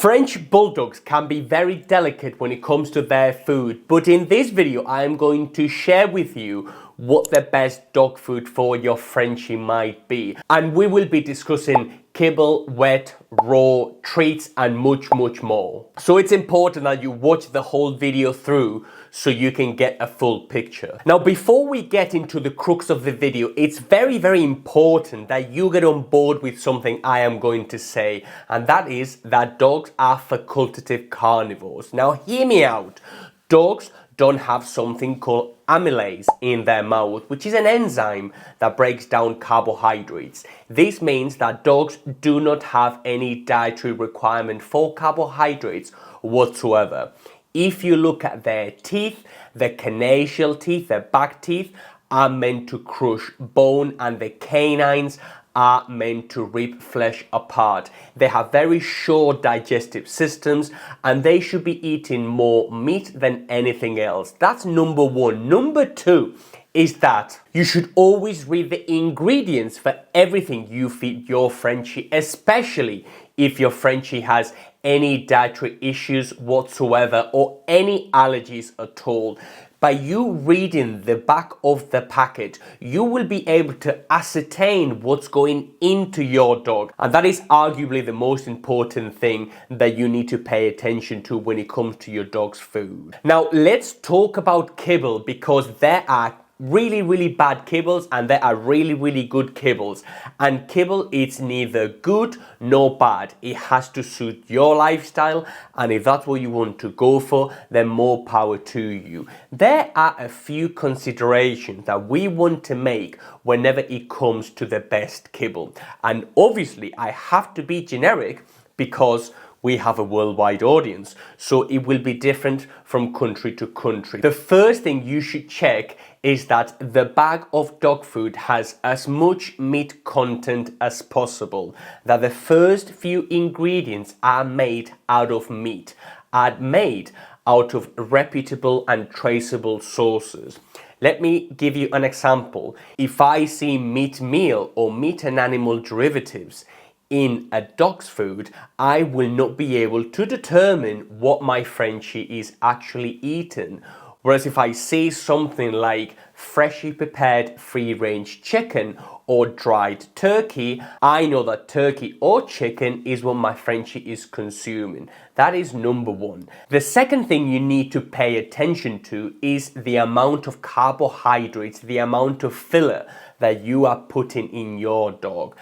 French Bulldogs can be very delicate when it comes to their food, but in this video I am going to share with you what the best dog food for your Frenchie might be. And we will be discussing kibble, wet, raw, treats and much more. So it's important that you watch the whole video through so you can get a full picture. Now before we get into the crux of the video, it's very important that you get on board with something I am going to say, and that is that dogs are facultative carnivores. Now hear me out. Dogs don't have something called amylase in their mouth, which is an enzyme that breaks down carbohydrates. This means that dogs do not have any dietary requirement for carbohydrates whatsoever. If you look at their teeth, the canine teeth, the back teeth, are meant to crush bone, and the canines are meant to rip flesh apart. They have very short digestive systems and they should be eating more meat than anything else. That's number one. Number two is that you should always read the ingredients for everything you feed your Frenchie, especially if your Frenchie has any dietary issues whatsoever or any allergies at all. By you reading the back of the packet, you will be able to ascertain what's going into your dog. And that is arguably the most important thing that you need to pay attention to when it comes to your dog's food. Now, let's talk about kibble, because there are really bad kibbles and there are really good kibbles, and kibble is neither good nor bad. It has to suit your lifestyle, and if that's what you want to go for, then more power to you. There are a few considerations that we want to make whenever it comes to the best kibble, and obviously I have to be generic because we have a worldwide audience, so it will be different from country to country. The first thing you should check is that the bag of dog food has as much meat content as possible, that the first few ingredients are made out of meat, are made out of reputable and traceable sources. Let me give you an example. If I see meat meal or meat and animal derivatives in a dog's food, I will not be able to determine what my Frenchie is actually eating. Whereas if I see something like freshly prepared free-range chicken or dried turkey, I know that turkey or chicken is what my Frenchie is consuming. That is number one. The second thing you need to pay attention to is the amount of carbohydrates, the amount of filler that you are putting in your dog.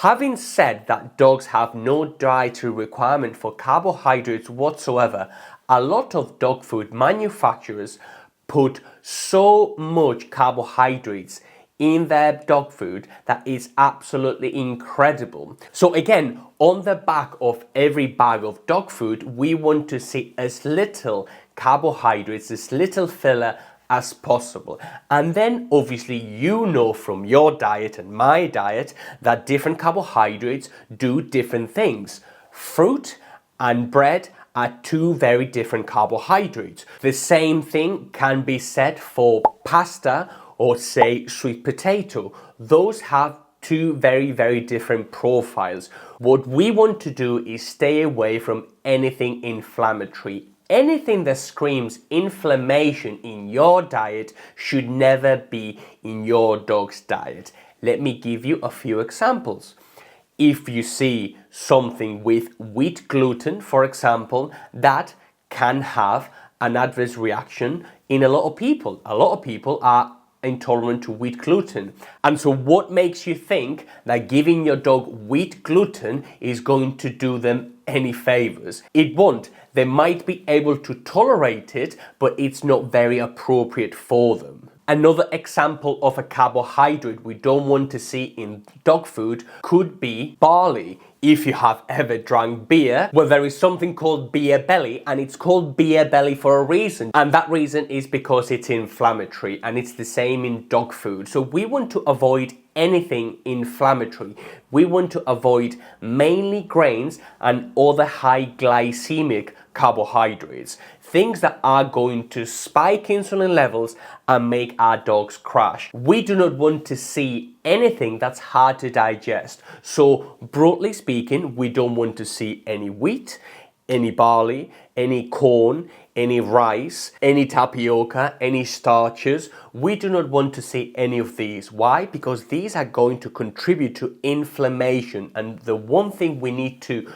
Having said that dogs have no dietary requirement for carbohydrates whatsoever, a lot of dog food manufacturers put so much carbohydrates in their dog food that is absolutely incredible. So again, on the back of every bag of dog food, we want to see as little carbohydrates, as little filler as possible. And then obviously you know from your diet and my diet that different carbohydrates do different things. Fruit and bread are two very different carbohydrates. The same thing can be said for pasta or say sweet potato. Those have two very different profiles. What we want to do is stay away from anything inflammatory. Anything that screams inflammation in your diet should never be in your dog's diet. Let me give you a few examples. If you see something with wheat gluten, for example, that can have an adverse reaction in a lot of people. A lot of people are intolerant to wheat gluten. And so what makes you think that giving your dog wheat gluten is going to do them any favors? It won't. They might be able to tolerate it, but it's not very appropriate for them. Another example of a carbohydrate we don't want to see in dog food could be barley. If you have ever drank beer, well, there is something called beer belly, and it's called beer belly for a reason. And that reason is because it's inflammatory, and it's the same in dog food. So we want to avoid anything inflammatory. We want to avoid mainly grains and other high glycemic carbohydrates, things that are going to spike insulin levels and make our dogs crash. We do not want to see anything that's hard to digest. So broadly speaking, we don't want to see any wheat, any barley, any corn, any rice, any tapioca, any starches. We do not want to see any of these. Why? Because these are going to contribute to inflammation. And the one thing we need to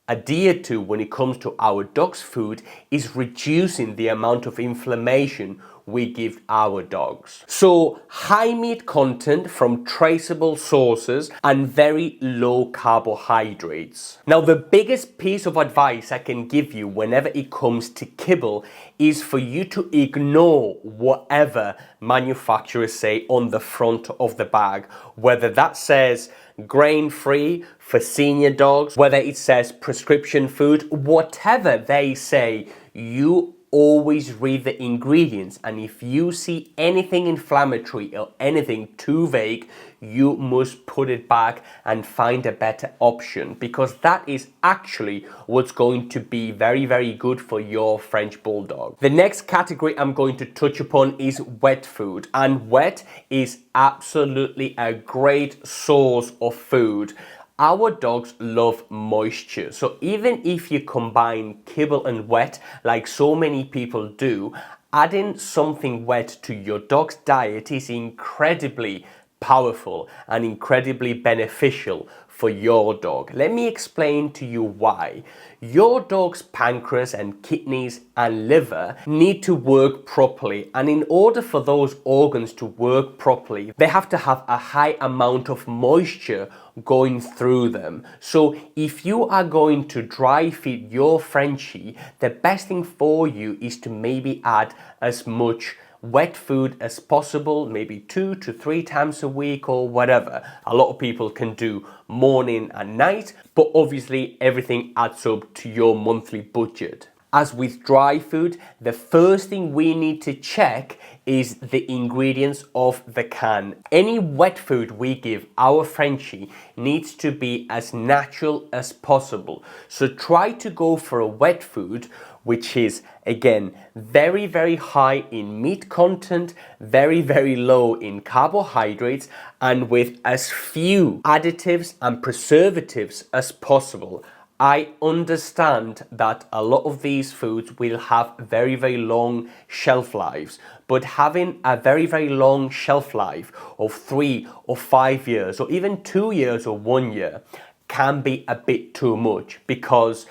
adhere to when it comes to our dog's food is reducing the amount of inflammation we give our dogs. So high meat content from traceable sources and very low carbohydrates. Now the biggest piece of advice I can give you whenever it comes to kibble is for you to ignore whatever manufacturers say on the front of the bag, whether that says grain-free for senior dogs, whether it says prescription food, whatever they say, you always read the ingredients, and if you see anything inflammatory or anything too vague, you must put it back and find a better option, because that is actually what's going to be very, very good for your French Bulldog. The next category I'm going to touch upon is wet food, and wet is absolutely a great source of food. Our dogs love moisture, so even if you combine kibble and wet like so many people do, adding something wet to your dog's diet is incredibly powerful and incredibly beneficial for your dog. Let me explain to you why. Your dog's pancreas and kidneys and liver need to work properly, and in order for those organs to work properly, they have to have a high amount of moisture going through them. So if you are going to dry feed your Frenchie, the best thing for you is to maybe add as much wet food as possible, maybe 2 to 3 times a week or whatever. A lot of people can do morning and night, but obviously everything adds up to your monthly budget. As with dry food, the first thing we need to check is the ingredients of the can. Any wet food we give our Frenchie needs to be as natural as possible. So try to go for a wet food which is, again, very, very high in meat content, very, very low in carbohydrates, and with as few additives and preservatives as possible. I understand that a lot of these foods will have very, very long shelf lives, but having a very, very long shelf life of 3 or 5 years, or even 2 years or 1 year, can be a bit too much, because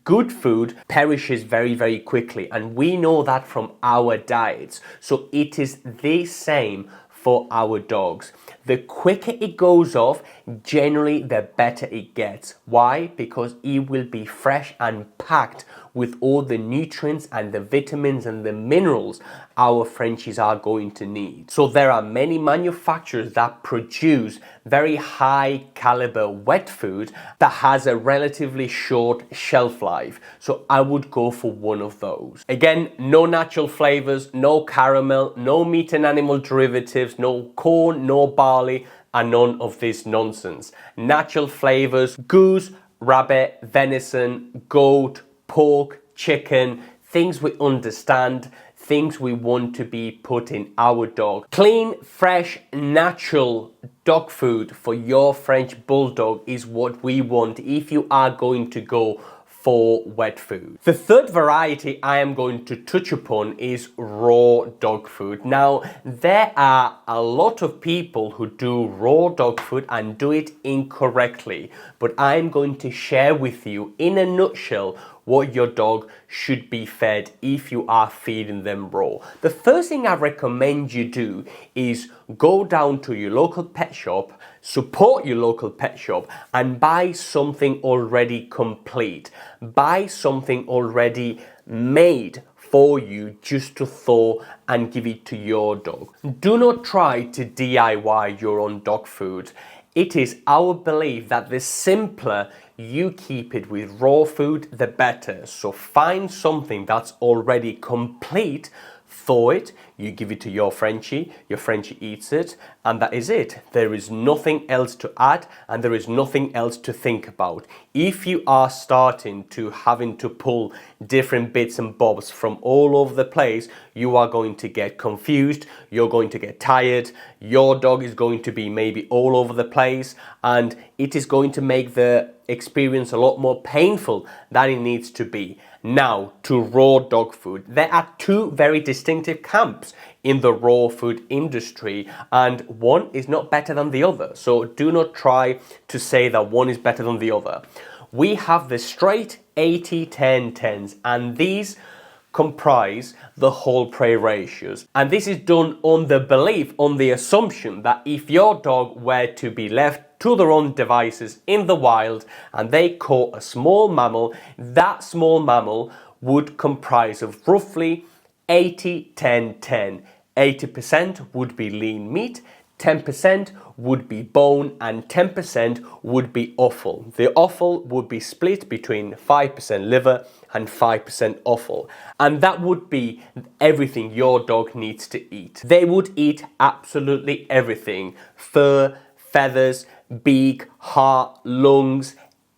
good food perishes very, very quickly, and we know that from our diets. So it is the same for our dogs. The quicker it goes off, generally the better it gets. Why? Because it will be fresh and packed with all the nutrients and the vitamins and the minerals our Frenchies are going to need. So there are many manufacturers that produce very high caliber wet food that has a relatively short shelf life. So I would go for one of those. Again, no natural flavors, no caramel, no meat and animal derivatives, no corn, no barley, and none of this nonsense. Natural flavors: goose, rabbit, venison, goat, pork, chicken, things we understand, things we want to be put in our dog. Clean, fresh, natural dog food for your French Bulldog is what we want if you are going to go for wet food. The third variety I am going to touch upon is raw dog food. Now, there are a lot of people who do raw dog food and do it incorrectly, but I'm going to share with you in a nutshell what your dog should be fed if you are feeding them raw. The first thing I recommend you do is go down to your local pet shop, support your local pet shop, and buy something already complete. Buy something already made for you just to thaw and give it to your dog. Do not try to DIY your own dog food. It is our belief that the simpler you keep it with raw food, the better. So find something that's already complete, thaw it, you give it to your Frenchie eats it, and that is it. There is nothing else to add, and there is nothing else to think about. If you are starting to having to pull different bits and bobs from all over the place, you are going to get confused, you're going to get tired, your dog is going to be maybe all over the place, and it is going to make the experience a lot more painful than it needs to be. Now, to raw dog food. There are two very distinctive camps in the raw food industry, and one is not better than the other. So do not try to say that one is better than the other. We have the straight 80-10-10s, and these comprise the whole prey ratios. And this is done on the belief, on the assumption that if your dog were to be left to their own devices in the wild and they caught a small mammal, that small mammal would comprise of roughly 80-10-10. 80% would be lean meat, 10% would be bone, and 10% would be offal. The offal would be split between 5% liver and 5% offal. And that would be everything your dog needs to eat. They would eat absolutely everything. Fur, feathers, beak, heart, lungs,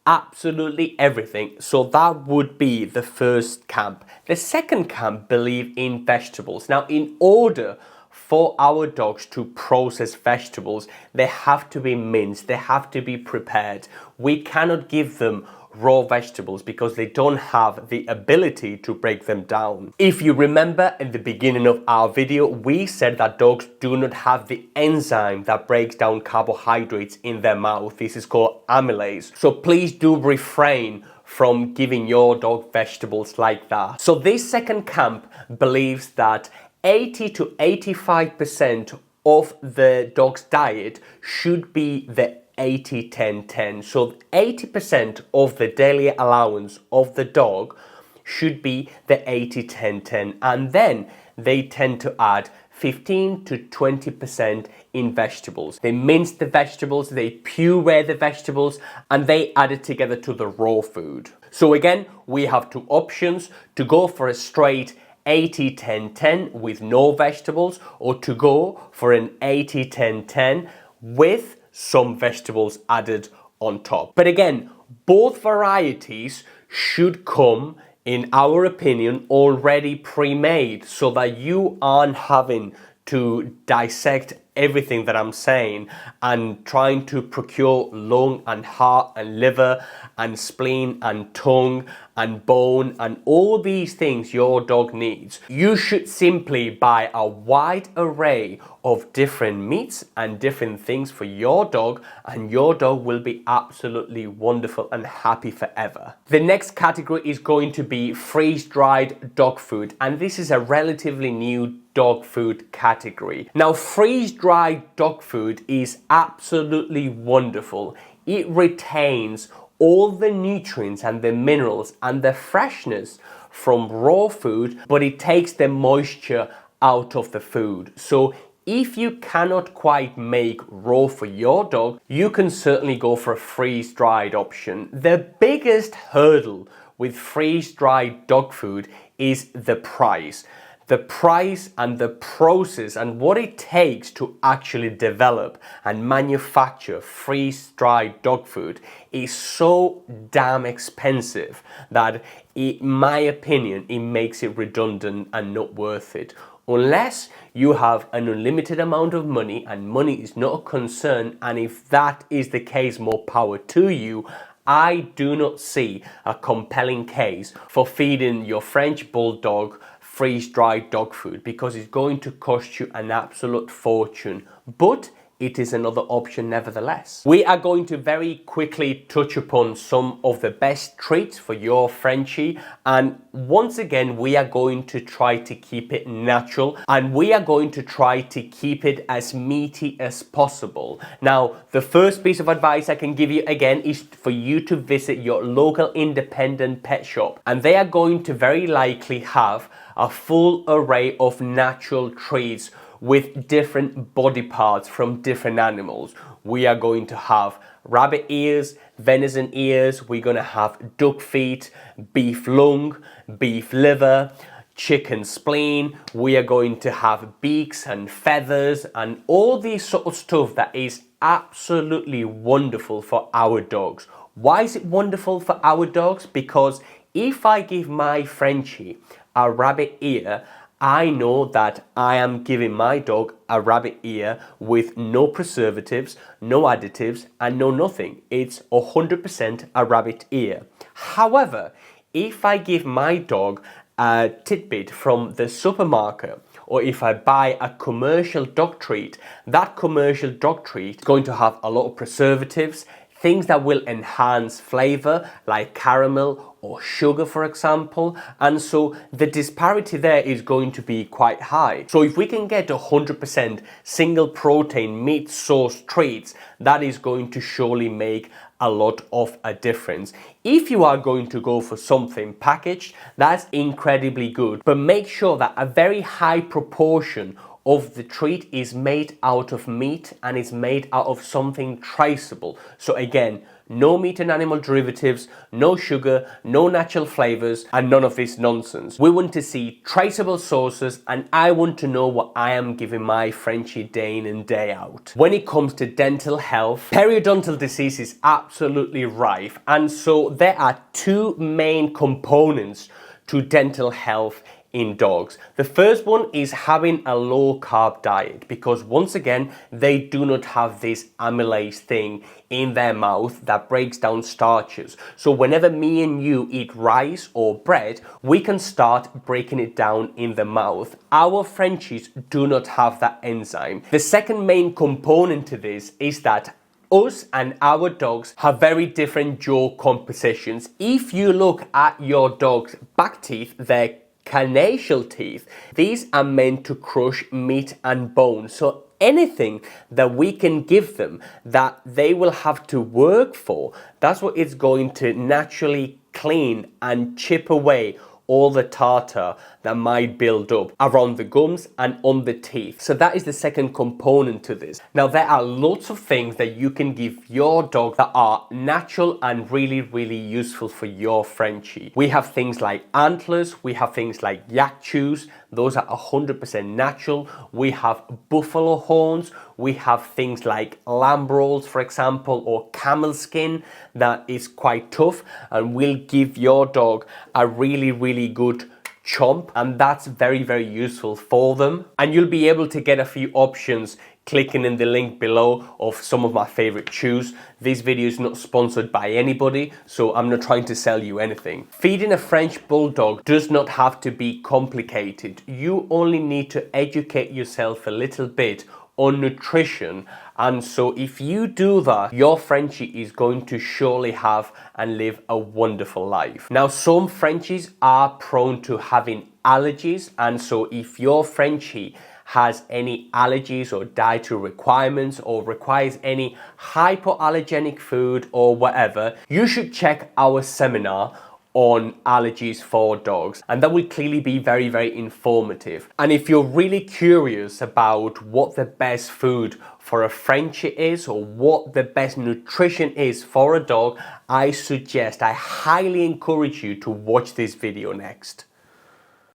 absolutely everything. So that would be the first camp. The second camp believe in vegetables. Now, in order for our dogs to process vegetables, they have to be minced, they have to be prepared. We cannot give them raw vegetables because they don't have the ability to break them down. If you remember in the beginning of our video, we said that dogs do not have the enzyme that breaks down carbohydrates in their mouth. This is called amylase. So please do refrain from giving your dog vegetables like that. So this second camp believes that 80 to 85% of the dog's diet should be the 80-10-10. So 80% of the daily allowance of the dog should be the 80-10-10, and then they tend to add 15 to 20% in vegetables. They mince the vegetables, they puree the vegetables, and they add it together to the raw food. So again, we have two options: to go for a straight 80-10-10 with no vegetables, or to go for an 80-10-10 with some vegetables added on top. But again, both varieties should come, in our opinion, already pre-made, so that you aren't having to dissect everything that I'm saying and trying to procure lung and heart and liver and spleen and tongue and bone and all these things your dog needs. You should simply buy a wide array of different meats and different things for your dog, and your dog will be absolutely wonderful and happy forever. The next category is going to be freeze-dried dog food, and this is a relatively new dog food category. Now, freeze-dried dog food is absolutely wonderful. It retains all the nutrients and the minerals and the freshness from raw food, but it takes the moisture out of the food. So if you cannot quite make raw for your dog, you can certainly go for a freeze-dried option. The biggest hurdle with freeze-dried dog food is the price. The price and the process and what it takes to actually develop and manufacture freeze-dried dog food is so damn expensive that, in my opinion, it makes it redundant and not worth it. Unless you have an unlimited amount of money, and money is not a concern, and if that is the case, more power to you, I do not see a compelling case for feeding your French Bulldog freeze-dried dog food, because it's going to cost you an absolute fortune. But it is another option nevertheless. We are going to very quickly touch upon some of the best treats for your Frenchie, and once again we are going to try to keep it natural, and we are going to try to keep it as meaty as possible. Now, the first piece of advice I can give you again is for you to visit your local independent pet shop, and they are going to very likely have a full array of natural treats with different body parts from different animals. We are going to have rabbit ears, venison ears, we're going to have duck feet, beef lung, beef liver, chicken spleen, we are going to have beaks and feathers and all these sort of stuff that is absolutely wonderful for our dogs. Why is it wonderful for our dogs? Because if I give my Frenchie a rabbit ear, I know that I am giving my dog a rabbit ear with no preservatives, no additives, and no nothing. It's 100% a rabbit ear. However, if I give my dog a tidbit from the supermarket, or if I buy a commercial dog treat, that commercial dog treat is going to have a lot of preservatives, things that will enhance flavor like caramel or sugar, for example, and so the disparity there is going to be quite high. So if we can get 100% single protein meat source treats, that is going to surely make a lot of a difference. If you are going to go for something packaged, that's incredibly good, but make sure that a very high proportion of the treat is made out of meat and is made out of something traceable. So again, no meat and animal derivatives, no sugar, no natural flavors, and none of this nonsense. We want to see traceable sources, and I want to know what I am giving my Frenchie day in and day out. When it comes to dental health, periodontal disease is absolutely rife, and so there are two main components to dental health in dogs. The first one is having a low carb diet, because once again, they do not have this amylase thing in their mouth that breaks down starches. So whenever me and you eat rice or bread, we can start breaking it down in the mouth. Our Frenchies do not have that enzyme. The second main component to this is that us and our dogs have very different jaw compositions. If you look at your dog's back teeth, their carnassial teeth, these are meant to crush meat and bone. So anything that we can give them that they will have to work for, that's what it's going to naturally clean and chip away all the tartar that might build up around the gums and on the teeth. So that is the second component to this. Now, there are lots of things that you can give your dog that are natural and really, really useful for your Frenchie. We have things like antlers, we have things like yak chews, those are 100% natural. We have buffalo horns, we have things like lamb rolls, for example, or camel skin that is quite tough and will give your dog a really, really good chomp, and that's very, very useful for them. And you'll be able to get a few options clicking in the link below of some of my favorite chews. This video is not sponsored by anybody, so I'm not trying to sell you anything. Feeding a French Bulldog does not have to be complicated. You only need to educate yourself a little bit on nutrition, and so if you do that, your Frenchie is going to surely have and live a wonderful life. Now, some Frenchies are prone to having allergies, and so if your Frenchie has any allergies or dietary requirements or requires any hypoallergenic food or whatever, you should check our seminar on allergies for dogs, and that will clearly be very, very informative. And if you're really curious about what the best food for a Frenchie is or what the best nutrition is for a dog, I highly encourage you to watch this video next.